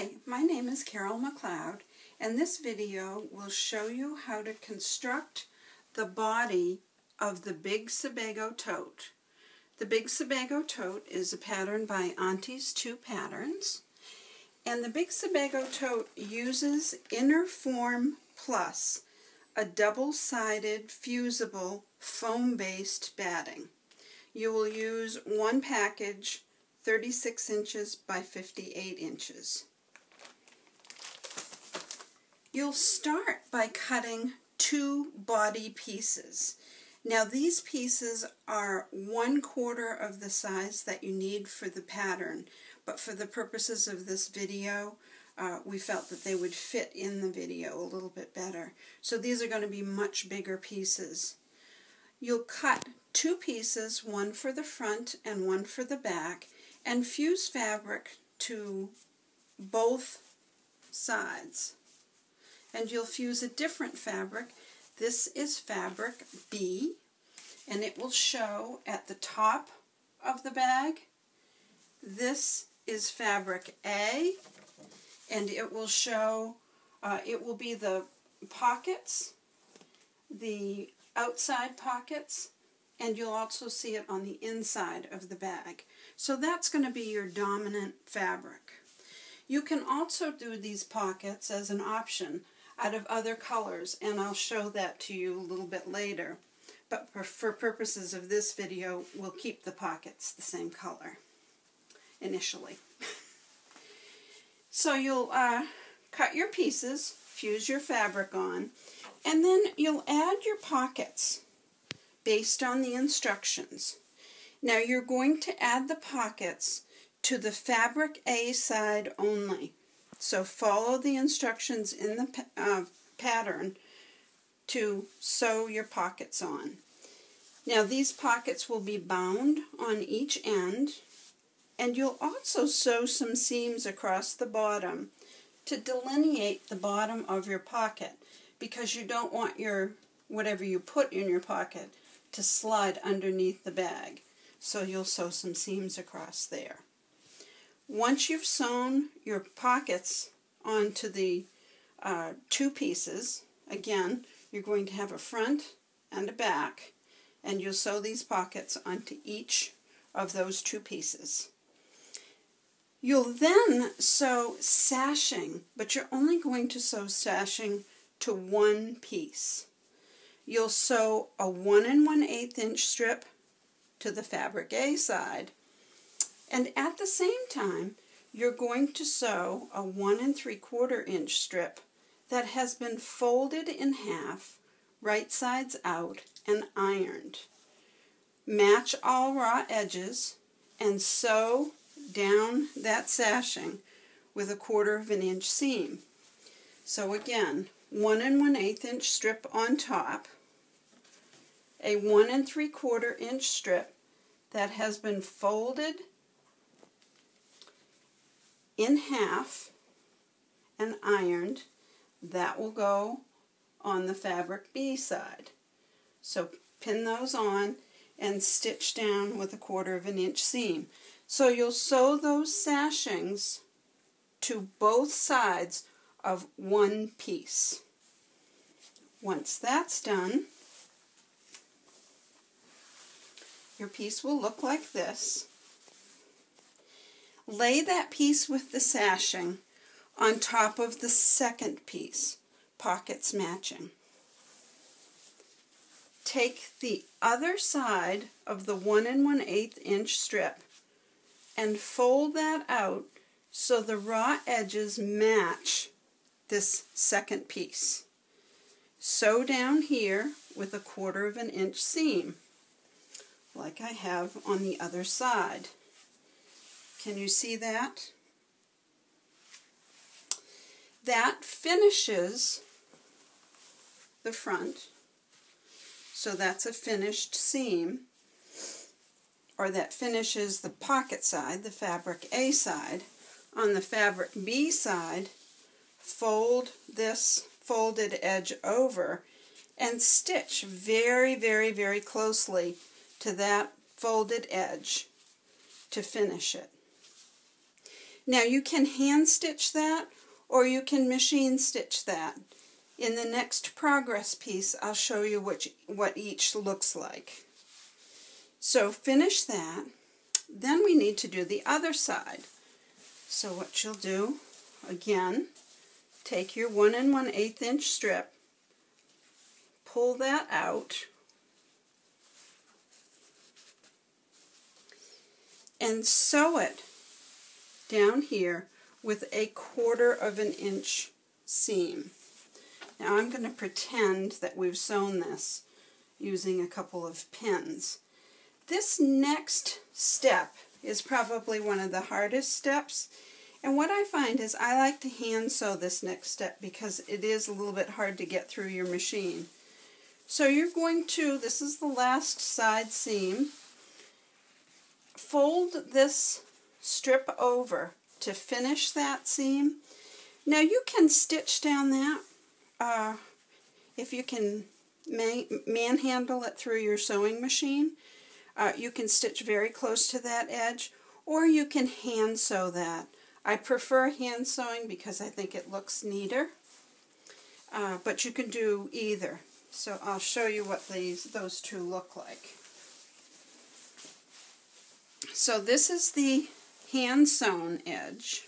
Hi, my name is Carol McLeod, and this video will show you how to construct the body of the Big Sebago Tote. The Big Sebago Tote is a pattern by Aunties 2 Patterns, and the Big Sebago Tote uses Inner Form Plus, a double-sided fusible foam-based batting. You will use one package, 36 inches by 58 inches. You'll start by cutting 2 body pieces. Now these pieces are 1/4 of the size that you need for the pattern, but for the purposes of this video, we felt that they would fit in the video a little bit better. So these are going to be much bigger pieces. You'll cut 2 pieces, one for the front and one for the back, and fuse fabric to both sides. And you'll fuse a different fabric. This is fabric B, and it will show at the top of the bag. This is fabric A, and it will show, it will be the pockets, the outside pockets, and you'll also see it on the inside of the bag. So that's going to be your dominant fabric. You can also do these pockets as an option out of other colors, and I'll show that to you a little bit later. But for purposes of this video, we'll keep the pockets the same color initially. So you'll cut your pieces, fuse your fabric on, and then you'll add your pockets based on the instructions. Now you're going to add the pockets to the fabric A side only. So follow the instructions in the pattern to sew your pockets on. Now these pockets will be bound on each end, and you'll also sew some seams across the bottom to delineate the bottom of your pocket, because you don't want your whatever you put in your pocket to slide underneath the bag. So you'll sew some seams across there. Once you've sewn your pockets onto the 2 pieces, again, you're going to have a front and a back, and you'll sew these pockets onto each of those 2 pieces. You'll then sew sashing, but you're only going to sew sashing to 1 piece. You'll sew a 1 1/8 inch strip to the fabric A side, and at the same time you're going to sew a 1 3/4 inch strip that has been folded in half, right sides out, and ironed. Match all raw edges and sew down that sashing with a 1/4 inch seam. So again, 1 1/8 inch strip on top, a 1 3/4 inch strip that has been folded in half and ironed. That will go on the fabric B side. So pin those on and stitch down with a 1/4 inch seam. So you'll sew those sashings to both sides of 1 piece. Once that's done, your piece will look like this. Lay that piece with the sashing on top of the second piece, pockets matching. Take the other side of the 1 1/8 inch strip and fold that out so the raw edges match this second piece. Sew down here with a 1/4 inch seam, like I have on the other side. Can you see that? That finishes the front. So that's a finished seam, or that finishes the pocket side, the fabric A side. On the fabric B side, fold this folded edge over and stitch very, very, very closely to that folded edge to finish it. Now you can hand stitch that or you can machine stitch that. In the next progress piece, I'll show you what each looks like. So finish that. Then we need to do the other side. So what you'll do, again, take your 1 1/8 inch strip, pull that out, and sew it down here with a 1/4 of an inch seam. Now I'm going to pretend that we've sewn this using a couple of pins. This next step is probably one of the hardest steps, and what I find is I like to hand sew this next step because it is a little bit hard to get through your machine. So you're going to, this is the last side seam, fold this strip over to finish that seam. Now you can stitch down that if you can manhandle it through your sewing machine. You can stitch very close to that edge, or you can hand sew that. I prefer hand sewing because I think it looks neater, but you can do either. So I'll show you what those two look like. So this is the hand sewn edge,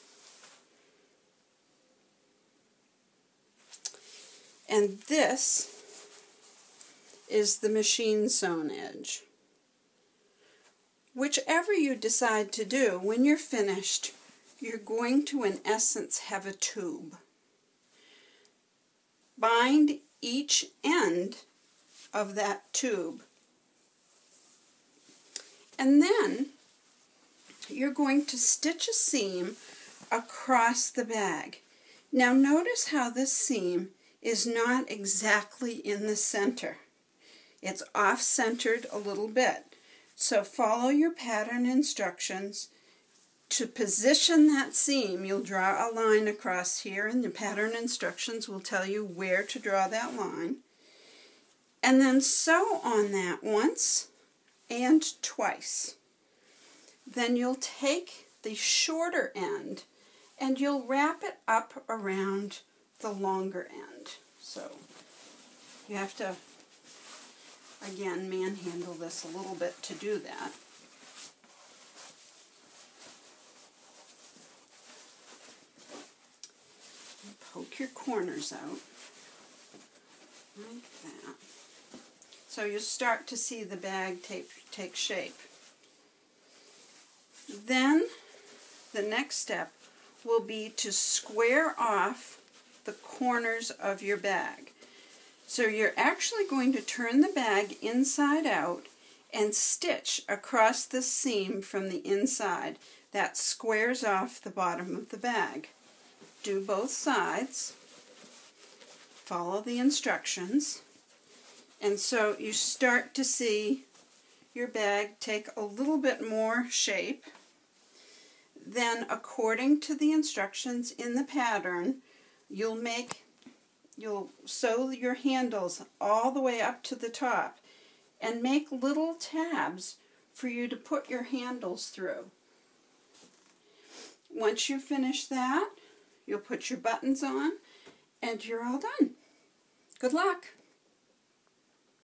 and this is the machine sewn edge. Whichever you decide to do, when you're finished, you're going to, in essence, have a tube. Bind each end of that tube, and then you're going to stitch a seam across the bag. Now notice how this seam is not exactly in the center. It's off-centered a little bit. So follow your pattern instructions. To position that seam, you'll draw a line across here, and the pattern instructions will tell you where to draw that line. And then sew on that once and twice. Then you'll take the shorter end and you'll wrap it up around the longer end. So you have to, again, manhandle this a little bit to do that. Poke your corners out like that. So you start to see the bag take shape. Then the next step will be to square off the corners of your bag. So you're actually going to turn the bag inside out and stitch across the seam from the inside. That squares off the bottom of the bag. Do both sides. Follow the instructions. And so you start to see your bag take a little bit more shape. Then, according to the instructions in the pattern, you'll sew your handles all the way up to the top and make little tabs for you to put your handles through. Once you finish that, you'll put your buttons on and you're all done. Good luck!